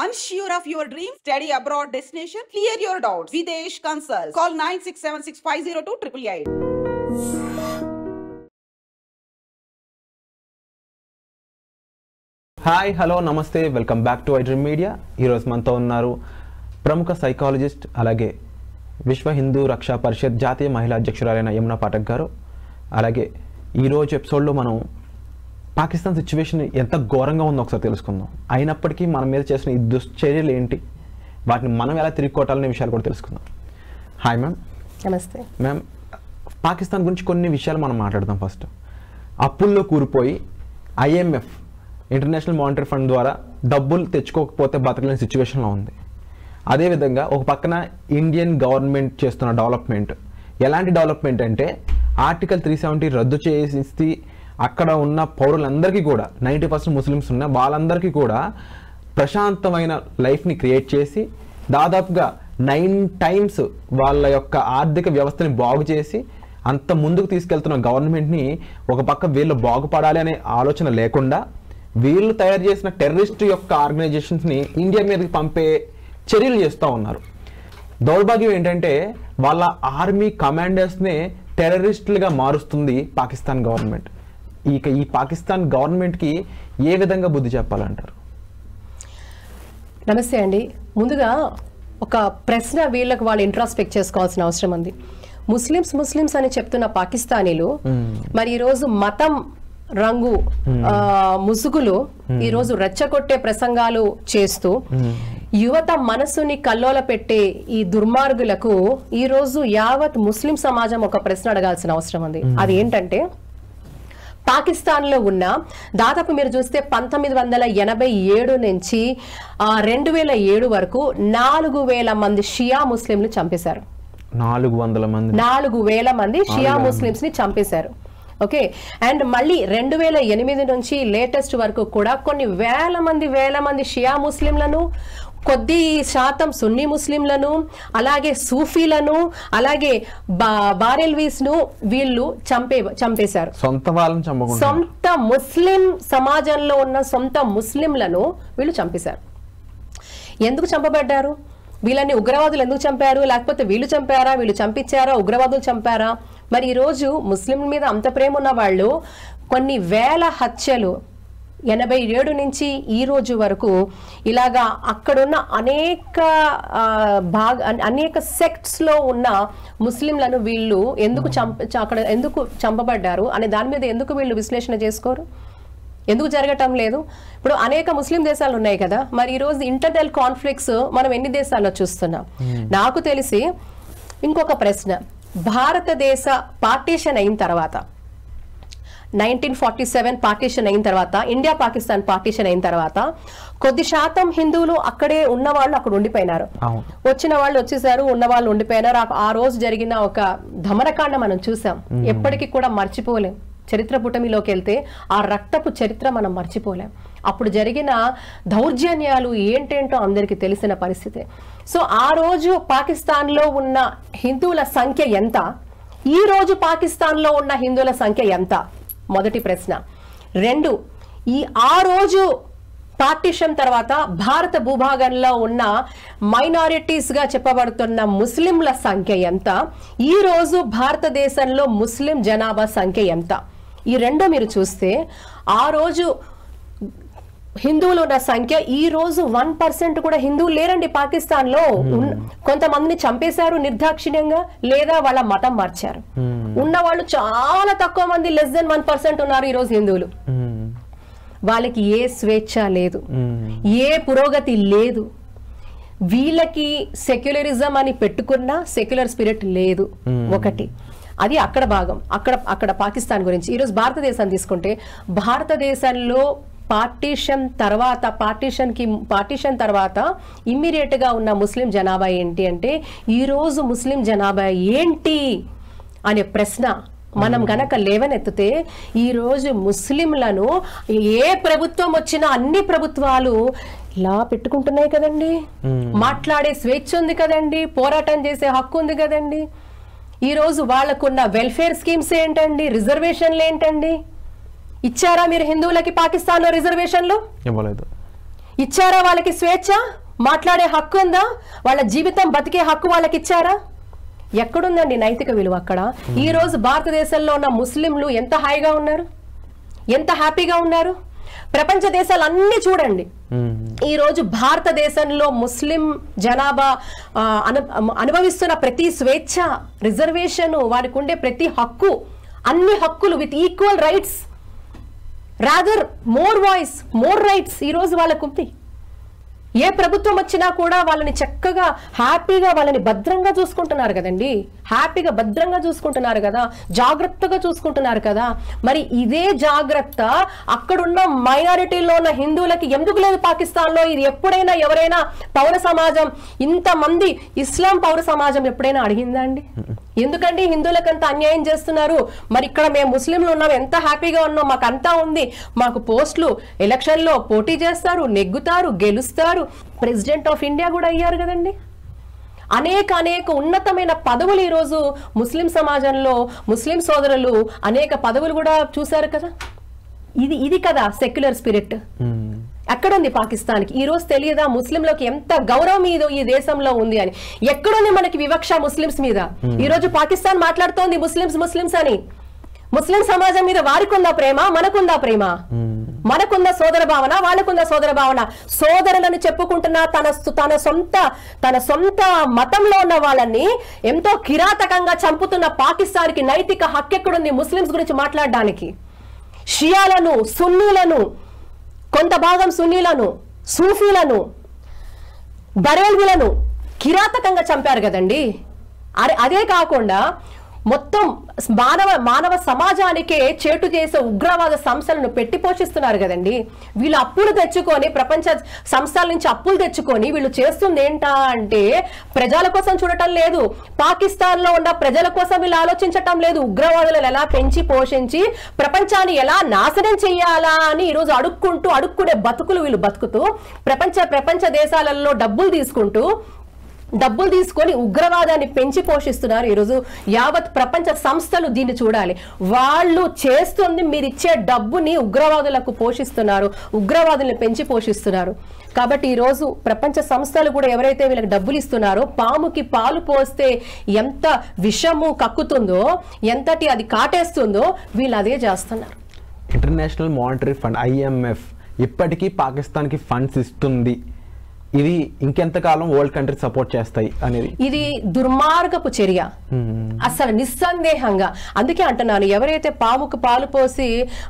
Unsure of your dream? Study abroad destination? Clear your doubts. Videsh Consult. Call 9676502888. Hi hello నమస్తే welcome back to iDream media. ఈరోజు మనతో ఉన్నారు ప్రముఖ psychologist అలాగే విశ్వ హిందూ రక్షా పరిషత్ జాతీయ మహిళా అధ్యక్షురాలైన యమునా పాఠక్ గారు. అలాగే ఈరోజు ఎపిసోడ్లో మనం పాకిస్తాన్ సిచ్యువేషన్ ఎంత ఘోరంగా ఉందో ఒకసారి తెలుసుకుందాం. అయినప్పటికీ మన మీద చేసిన ఈ దుశ్చర్యలు ఏంటి, వాటిని మనం ఎలా తిరిగి కొట్టాలనే విషయాలు కూడా తెలుసుకుందాం. Hi ma'am. నమస్తే మ్యామ్, పాకిస్తాన్ గురించి కొన్ని విషయాలు మనం మాట్లాడదాం. ఫస్ట్, అప్పుల్లో కూరిపోయి IMF ఇంటర్నేషనల్ మానిటరీ ఫండ్ ద్వారా డబ్బులు తెచ్చుకోకపోతే బతకలేని సిచ్యువేషన్లో ఉంది. అదేవిధంగా ఒక పక్కన ఇండియన్ గవర్నమెంట్ చేస్తున్న డెవలప్మెంట్ ఎలాంటి డెవలప్మెంట్ అంటే ఆర్టికల్ 370 రద్దు చేసి అక్కడ ఉన్న పౌరులందరికీ కూడా 90% ముస్లిమ్స్ ఉన్న వాళ్ళందరికీ కూడా ప్రశాంతమైన లైఫ్ని క్రియేట్ చేసి దాదాపుగా 9 times వాళ్ళ యొక్క ఆర్థిక వ్యవస్థని బాగు చేసి అంత ముందుకు తీసుకెళ్తున్న గవర్నమెంట్ని ఒక పక్క వీళ్ళు బాగుపడాలి అనే ఆలోచన లేకుండా వీళ్ళు తయారు చేసిన టెర్రరిస్ట్ యొక్క ఆర్గనైజేషన్స్ని ఇండియా మీదకి పంపే చర్యలు చేస్తూ ఉన్నారు. దౌర్భాగ్యం ఏంటంటే వాళ్ళ ఆర్మీ కమాండర్స్నే టెర్రరిస్టులుగా మారుస్తుంది పాకిస్తాన్ గవర్నమెంట్. ఇక ఈ పాకిస్తాన్ గవర్నమెంట్కి ఏ విధంగా బుద్ధి చెప్పాలంటారు? నమస్తే అండి. ముందుగా ఒక ప్రశ్న వీళ్ళకి వాళ్ళు ఇంట్రాస్పెక్ట్ చేసుకోవాల్సిన అవసరం ఉంది. ముస్లిమ్స్ అని చెప్తున్న పాకిస్తానీలు మరి ఈరోజు మతం రంగు ముసుగులు ఈరోజు రెచ్చగొట్టే ప్రసంగాలు చేస్తూ యువత మనసుని కల్లోల పెట్టే ఈ దుర్మార్గులకు ఈరోజు యావత్ ముస్లిం సమాజం ఒక ప్రశ్న అడగాల్సిన అవసరం ఉంది. అది ఏంటంటే, పాకిస్తాన్లో ఉన్న దాదాపు మీరు చూస్తే 1987 నుంచి 2007 వరకు 4,000 మంది షియా ముస్లింలు చంపేశారు. 4,000 మంది షియా ముస్లిమ్స్ ని చంపేశారు. ఓకే, అండ్ మళ్ళీ 2008 నుంచి లేటెస్ట్ వరకు కూడా కొన్ని వేల మంది షియా ముస్లింలను, కొద్ది శాతం సున్నీ ముస్లింలను, అలాగే సూఫీలను, అలాగే బారెల్వీస్ ను వీళ్ళు చంపేశారు. సొంత ముస్లిం సమాజంలో ఉన్న సొంత ముస్లింలను వీళ్ళు చంపేశారు. ఎందుకు చంపబడ్డారు? వీళ్ళని ఉగ్రవాదులు ఎందుకు చంపారు? లేకపోతే వీళ్ళు చంపారా, వీళ్ళు చంపించారా, ఉగ్రవాదులు చంపారా? మరి ఈరోజు ముస్లింల మీద అంత ప్రేమ ఉన్న వాళ్ళు కొన్ని వేల హత్యలు 87 నుంచి ఈ రోజు వరకు ఇలాగా అక్కడున్న అనేక సెక్ట్స్ లో ఉన్న ముస్లింలను వీళ్ళు ఎందుకు చంపబడ్డారు అనే దాని మీద ఎందుకు వీళ్ళు విశ్లేషణ చేసుకోరు? ఎందుకు జరగటం లేదు? ఇప్పుడు అనేక ముస్లిం దేశాలు ఉన్నాయి కదా, మరి ఈరోజు ఇంటర్నల్ కాన్ఫ్లిక్ట్స్ మనం ఎన్ని దేశాల్లో చూస్తున్నాం? నాకు తెలిసి ఇంకొక ప్రశ్న, భారతదేశ పార్టీషన్ అయిన తర్వాత 1947 పార్టీషన్ అయిన తర్వాత, ఇండియా పాకిస్తాన్ పార్టీషన్ అయిన తర్వాత కొద్ది శాతం హిందువులు అక్కడే ఉన్న వాళ్ళు అక్కడ ఉండిపోయినారు. వచ్చిన వాళ్ళు వచ్చేసారు, ఉన్న వాళ్ళు ఉండిపోయినారు. ఆ రోజు జరిగిన ఒక ధమరకాండ మనం చూసాం, ఎప్పటికీ కూడా మర్చిపోలేం. చరిత్ర పుటమిలోకి వెళ్తే ఆ రక్తపు చరిత్ర మనం మర్చిపోలేం. అప్పుడు జరిగిన దౌర్జన్యాలు ఏంటేంటో అందరికీ తెలిసిన పరిస్థితి. సో ఆ రోజు పాకిస్తాన్లో ఉన్న హిందువుల సంఖ్య ఎంత, ఈ రోజు పాకిస్తాన్లో ఉన్న హిందువుల సంఖ్య ఎంత? మొదటి ప్రశ్న. 2, ఆ రోజు పార్టీషన్ తర్వాత భారత భూభాగంలో ఉన్న మైనారిటీస్ గా చెప్పబడుతున్న ముస్లింల సంఖ్య ఎంత? ఈ రోజు భారతదేశంలో ముస్లిం జనాభా సంఖ్య ఎంత? ఈ రెండు మీరు చూస్తే ఆ రోజు హిందువులు ఉన్న సంఖ్య, ఈ రోజు 1% కూడా హిందువులు లేరండి పాకిస్తాన్ లో. కొంతమందిని చంపేశారు నిర్దాక్షిణ్యంగా, లేదా వాళ్ళ మతం మార్చారు. ఉన్న వాళ్ళు చాలా తక్కువ మంది, less than 1% ఉన్నారు ఈ రోజు హిందువులు. వాళ్ళకి ఏ స్వేచ్ఛ లేదు, ఏ పురోగతి లేదు. వీళ్ళకి సెక్యులరిజం అని పెట్టుకున్న సెక్యులర్ స్పిరిట్ లేదు. ఒకటి అది అక్కడ భాగం. అక్కడ పాకిస్తాన్ గురించి. ఈరోజు భారతదేశం తీసుకుంటే, భారతదేశంలో పార్టీషన్ తర్వాత ఇమ్మీడియట్ గా ఉన్న ముస్లిం జనాభా ఏంటి అంటే, ఈరోజు ముస్లిం జనాభా ఏంటి అనే ప్రశ్న మనం గనక లేవనెత్తితే, ఈరోజు ముస్లింలను ఏ ప్రభుత్వం వచ్చినా అన్ని ప్రభుత్వాలు ఇలా పెట్టుకుంటున్నాయి కదండి. మాట్లాడే స్వేచ్ఛ ఉంది కదండి, పోరాటం చేసే హక్కు ఉంది కదండి. ఈరోజు వాళ్ళకున్న వెల్ఫేర్ స్కీమ్స్ ఏంటండి, రిజర్వేషన్లు ఏంటండి? ఇచ్చారా మీరు హిందువులకి పాకిస్తాన్లో రిజర్వేషన్లు? ఇచ్చారా వాళ్ళకి స్వేచ్ఛ? మాట్లాడే హక్కు ఉందా? వాళ్ళ జీవితం బతికే హక్కు వాళ్ళకి ఇచ్చారా? ఎక్కడుందండి నైతిక విలువ అక్కడ? ఈ రోజు భారతదేశంలో ఉన్న ముస్లింలు ఎంత హాయిగా ఉన్నారు, ఎంత హ్యాపీగా ఉన్నారు. ప్రపంచ దేశాలన్నీ చూడండి, ఈ రోజు భారతదేశంలో ముస్లిం జనాభా అనుభవిస్తున్న ప్రతి స్వేచ్ఛ, రిజర్వేషన్, వారికి ఉండే ప్రతి హక్కు, అన్ని హక్కులు with equal rights, rather more voice, more rights ఈ రోజు వాళ్ళకు ఉంది. ఏ ప్రభుత్వం వచ్చినా కూడా వాళ్ళని చక్కగా హ్యాపీగా వాళ్ళని భద్రంగా చూసుకుంటున్నారు కదండి, హ్యాపీగా భద్రంగా చూసుకుంటున్నారు కదా, జాగ్రత్తగా చూసుకుంటున్నారు కదా. మరి ఇదే జాగ్రత్త అక్కడున్న మైనారిటీలో ఉన్న హిందువులకి ఎందుకు లేదు పాకిస్తాన్లో? ఇది ఎప్పుడైనా ఎవరైనా పౌర సమాజం, ఇంతమంది ఇస్లాం పౌర సమాజం ఎప్పుడైనా అడిగిందా అండి? ఎందుకండి హిందువులకు అంత అన్యాయం చేస్తున్నారు? మరి ఇక్కడ మేము ముస్లింలు ఉన్నాం, ఎంత హ్యాపీగా ఉన్నాం, మాకు అంతా ఉంది, మాకు పోస్టులు ఎలక్షన్లో పోటీ చేస్తారు, నెగ్గుతారు, గెలుస్తారు, ప్రెసిడెంట్ ఆఫ్ ఇండియా కూడా అయ్యారు కదండి. అనేక ఉన్నతమైన పదవులు ఈరోజు ముస్లిం సమాజంలో ముస్లిం సోదరులు అనేక పదవులు కూడా చూశారు కదా. ఇది కదా సెక్యులర్ స్పిరిట్. ఎక్కడుంది పాకిస్తాన్కి? ఈ రోజు తెలియదా ముస్లింలకు ఎంత గౌరవం ఈ దేశంలో ఉంది అని? ఎక్కడుంది మనకి వివక్ష ముస్లింస్ మీద? ఈ రోజు పాకిస్తాన్ మాట్లాడుతోంది ముస్లింస్ అని. ముస్లిం సమాజం మీద వారికుందా ప్రేమ, మనకుందా ప్రేమ? మనకుందా సోదర భావన, వాళ్ళకుందా సోదర భావన? సోదరులను చెప్పుకుంటున్న తన సొంత మతంలో ఉన్న వాళ్ళని ఎంతో కిరాతకంగా చంపుతున్న పాకిస్తాన్కి నైతిక హక్కెక్కడుంది ముస్లింస్ గురించి మాట్లాడడానికి? షియాలను, సున్నీలను, కొంత భాగం సున్నీలను, సూఫీలను, బరేల్వీలను కిరాతకంగా చంపారు కదండి. అదే కాకుండా మొత్తం మానవ సమాజానికే చేటు చేసే ఉగ్రవాద సంస్థలను పెట్టి పోషిస్తున్నారు కదండి. వీళ్ళు అప్పులు తెచ్చుకొని, ప్రపంచ సంస్థల నుంచి అప్పులు తెచ్చుకొని వీళ్ళు చేస్తుంది ఏంటా అంటే ప్రజల కోసం చూడటం లేదు, పాకిస్తాన్ లో ఉన్న ప్రజల కోసం వీళ్ళు ఆలోచించటం లేదు. ఉగ్రవాదులను ఎలా పెంచి పోషించి ప్రపంచాన్ని ఎలా నాశనం చెయ్యాలా అని ఈరోజు అడుక్కునే బతుకులు వీళ్ళు బతుకుతూ ప్రపంచ దేశాలలో డబ్బులు తీసుకొని ఉగ్రవాదాన్ని పెంచి పోషిస్తున్నారు. ఈరోజు యావత్ ప్రపంచ సంస్థలు దీన్ని చూడాలి. వాళ్ళు చేస్తుంది మీరిచ్చే డబ్బుని ఉగ్రవాదులకు పోషిస్తున్నారు, ఉగ్రవాదుల్ని పెంచి పోషిస్తున్నారు. కాబట్టి ఈరోజు ప్రపంచ సంస్థలు కూడా ఎవరైతే వీళ్ళకి డబ్బులు ఇస్తున్నారో, పాముకి పాలు పోస్తే ఎంత విషము కక్కుతుందో, ఎంతటి అది కాటేస్తుందో, వీళ్ళు అదే చేస్తున్నారు. ఇంటర్నేషనల్ మానిటరీ ఫండ్ IMF ఇప్పటికీ పాకిస్తాన్కి ఫండ్స్ ఇస్తుంది. ఇది ఇంకెంతకాలం వరల్డ్ కంట్రీస్ సపోర్ట్ చేస్తాయి అనేది ఇది దుర్మార్గపు చర్య అసలు నిస్సందేహంగా. అందుకే అంటున్నాను, ఎవరైతే పాముకు పాలు పోసి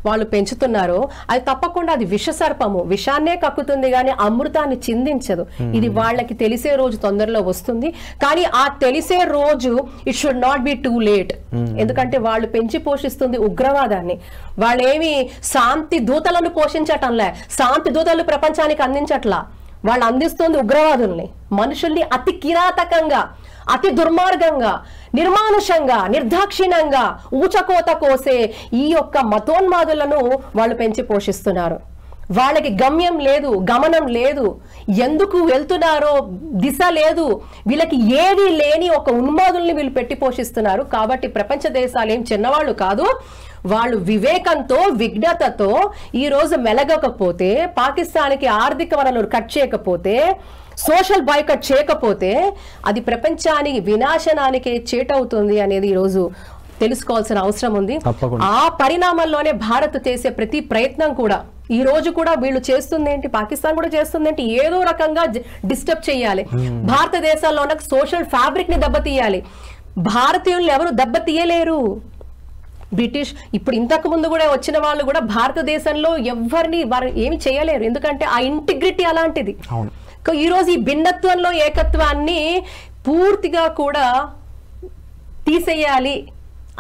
వాళ్ళు పెంచుతున్నారో అది తప్పకుండా అది విషసర్పము, విషాన్నే కక్కుతుంది కానీ అమృతాన్ని చిందించదు. ఇది వాళ్ళకి తెలిసే రోజు తొందరలో వస్తుంది. కానీ ఆ తెలిసే రోజు it should not be too late. ఎందుకంటే వాళ్ళు పెంచి పోషిస్తుంది ఉగ్రవాదాన్ని. వాళ్ళేమి శాంతి దూతలను పోషించటంలే, శాంతి దూతలు ప్రపంచానికి అందించట్లా. వాళ్ళు అందిస్తుంది ఉగ్రవాదుల్ని, మనుషుల్ని అతి కిరాతకంగా, అతి దుర్మార్గంగా, నిర్మానుషంగా, నిర్దాక్షిణ్యంగా ఊచకోత కోసే ఈ యొక్క మతోన్మాదులను వాళ్ళు పెంచి పోషిస్తున్నారు. వాళ్ళకి గమ్యం లేదు, గమనం లేదు, ఎందుకు వెళ్తున్నారో దిశ లేదు. వీళ్ళకి ఏది లేని ఒక ఉన్మాదుల్ని వీళ్ళు పెట్టి పోషిస్తున్నారు. కాబట్టి ప్రపంచ దేశాలు ఏం చిన్నవాళ్ళు కాదు. వాళ్ళు వివేకంతో, విజ్ఞతతో ఈ రోజు మెలగకపోతే, పాకిస్తాన్కి ఆర్థిక వనరులు కట్ చేయకపోతే, సోషల్ బాయ్కట్ చేయకపోతే అది ప్రపంచానికి వినాశనానికి చేటవుతుంది అనేది ఈరోజు తెలుసుకోవాల్సిన అవసరం ఉంది. ఆ పరిణామంలోనే భారత్ చేసే ప్రతి ప్రయత్నం కూడా, ఈ రోజు కూడా వీళ్ళు చేస్తుంది ఏంటి, పాకిస్తాన్ కూడా చేస్తుంది ఏంటి, ఏదో రకంగా డిస్టర్బ్ చేయాలి. భారతదేశంలో ఉన్న సోషల్ ఫ్యాబ్రిక్ ని దెబ్బతీయాలి. భారతీయులు ఎవరు దెబ్బతీయలేరు. బ్రిటిష్ ఇప్పుడు ఇంతకు ముందు కూడా వచ్చిన వాళ్ళు కూడా భారతదేశంలో ఎవరిని ఏమి చేయలేరు. ఎందుకంటే ఆ ఇంటిగ్రిటీ అలాంటిది. ఈ రోజు ఈ భిన్నత్వంలో ఏకత్వాన్ని పూర్తిగా కూడా తీసేయాలి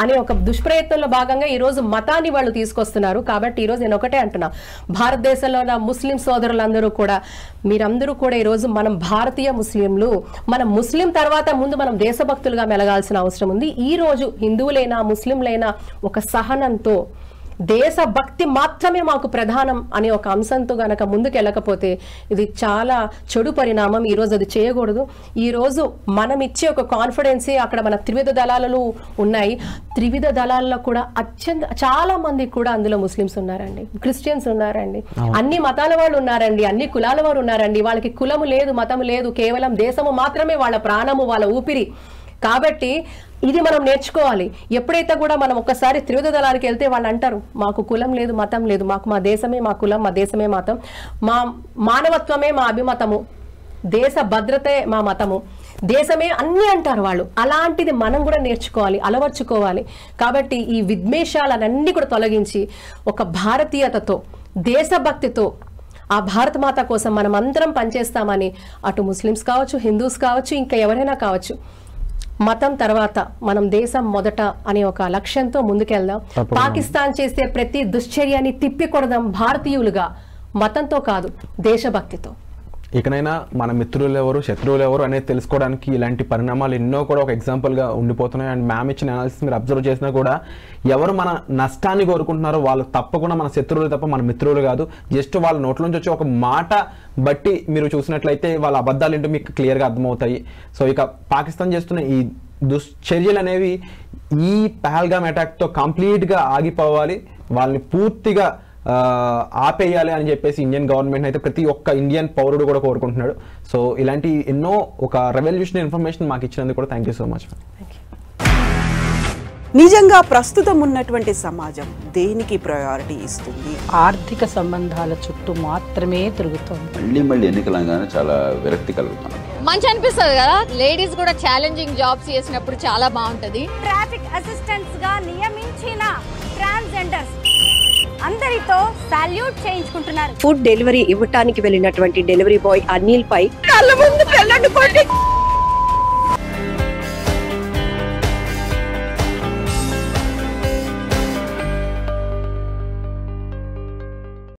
అనే ఒక దుష్ప్రయత్నంలో భాగంగా ఈ రోజు మతాన్ని వాళ్ళు తీసుకొస్తున్నారు. కాబట్టి ఈ రోజు నేను ఒకటే అంటున్నా, భారతదేశంలో ఉన్న ముస్లిం సోదరులందరూ కూడా, మీరందరూ కూడా ఈరోజు మనం భారతీయ ముస్లింలు, మనం ముస్లిం తర్వాత ముందు మనం దేశభక్తులుగా మెలగాల్సిన అవసరం ఉంది. ఈ రోజు హిందువులైనా ముస్లింలైనా ఒక సహనంతో దేశభక్తి మాత్రమే మాకు ప్రధానం అనే ఒక అంశంతో గనక ముందుకు వెళ్ళకపోతే ఇది చాలా చెడు పరిణామం. ఈ రోజు అది చేయకూడదు. ఈ రోజు మనం ఇచ్చే ఒక కాన్ఫిడెన్సే అక్కడ మన త్రివిధ దళాలు ఉన్నాయి. త్రివిధ దళాల్లో కూడా చాలా మంది కూడా అందులో ముస్లిమ్స్ ఉన్నారండి, క్రిస్టియన్స్ ఉన్నారండి, అన్ని మతాల వాళ్ళు ఉన్నారండి, అన్ని కులాల వారు ఉన్నారండి. వాళ్ళకి కులము లేదు, మతము లేదు, కేవలం దేశము మాత్రమే వాళ్ళ ప్రాణము, వాళ్ళ ఊపిరి. కాబట్టి ఇది మనం నేర్చుకోవాలి. ఎప్పుడైతే కూడా మనం ఒక్కసారి త్రివిధ దళానికి వెళ్తే వాళ్ళు అంటారు మాకు కులం లేదు, మతం లేదు, మాకు మా దేశమే మా కులం, మా దేశమే మతం, మా మానవత్వమే మా అభిమతము, దేశ భద్రతే మా మతము, దేశమే అన్నీ అంటారు వాళ్ళు. అలాంటిది మనం కూడా నేర్చుకోవాలి, అలవర్చుకోవాలి. కాబట్టి ఈ విద్వేషాలన్నీ కూడా తొలగించి ఒక భారతీయతతో, దేశభక్తితో ఆ భారత మాత కోసం మనం అందరం పనిచేస్తామని అటు ముస్లిమ్స్ కావచ్చు, హిందూస్ కావచ్చు, ఇంకా ఎవరైనా కావచ్చు, మతం తర్వాత మనం దేశం మొదట అనే ఒక లక్ష్యంతో ముందుకెళ్దాం. పాకిస్తాన్ చేసే ప్రతి దుశ్చర్యాన్ని తిప్పికొడదాం భారతీయులుగా, మతంతో కాదు, దేశభక్తితో. ఇకనైనా మన మిత్రులు ఎవరు, శత్రువులు ఎవరు అనేది తెలుసుకోవడానికి ఇలాంటి పరిణామాలు ఎన్నో కూడా ఒక ఎగ్జాంపుల్గా ఉండిపోతున్నాయి. అండ్ మ్యామ్ ఇచ్చిన అనాలిసిస్ మీరు అబ్జర్వ్ చేసినా కూడా ఎవరు మన నష్టాన్ని కోరుకుంటున్నారో వాళ్ళు తప్పకుండా మన శత్రువులు తప్ప మన మిత్రులు కాదు. జస్ట్ వాళ్ళ నోట్ల నుంచి వచ్చే ఒక మాట బట్టి మీరు చూసినట్లయితే వాళ్ళ అబద్ధాలు ఏంటో మీకు క్లియర్గా అర్థమవుతాయి. సో ఇక పాకిస్తాన్ చేస్తున్న ఈ దుశ్చర్యలు అనేవి ఈ పహల్గామ్ అటాక్తో కంప్లీట్గా ఆగిపోవాలి, వాళ్ళని పూర్తిగా ఆపేయాలి అని చెప్పేసి ఇండియన్ గవర్నమెంట్ అయితే ప్రతి ఒక్క ఇండియన్ పౌరుడు కూడా కోరుకుంటున్నాడు. సో ఇలాంటి ఎన్నో ఒక రెవల్యూషన్ ఇన్ఫర్మేషన్ మాకు ఇచ్చినందుకు కూడా థ్యాంక్ యూ సో మచ్. నిజంగా ప్రస్తుతం ఉన్నటువంటి సమాజం దేనికి ప్రయారిటీ ఇస్తుంది? ఆర్థిక సంబంధాల చుట్టూ మాత్రమే తిరుగుతోంది. మళ్ళీ ఎన్నికలంగానే చాలా విరక్తి కలుగుతున్నాం. మంచి అనిపిస్తుంది కదా, లేడీస్ కూడా ఛాలెంజింగ్ జాబ్స్ చేసినప్పుడు చాలా బాగుంటది. ట్రాఫిక్ అసిస్టెంట్స్ గా నియమించిన ట్రాన్స్జెండర్స్ అందరితో సాల్యూట్ చేయించుకుంటున్నారు. ఫుడ్ డెలివరీ ఇవ్వటానికి వెళ్ళినటువంటి డెలివరీ బాయ్ అనిల్ పై కళ్ళ ముందు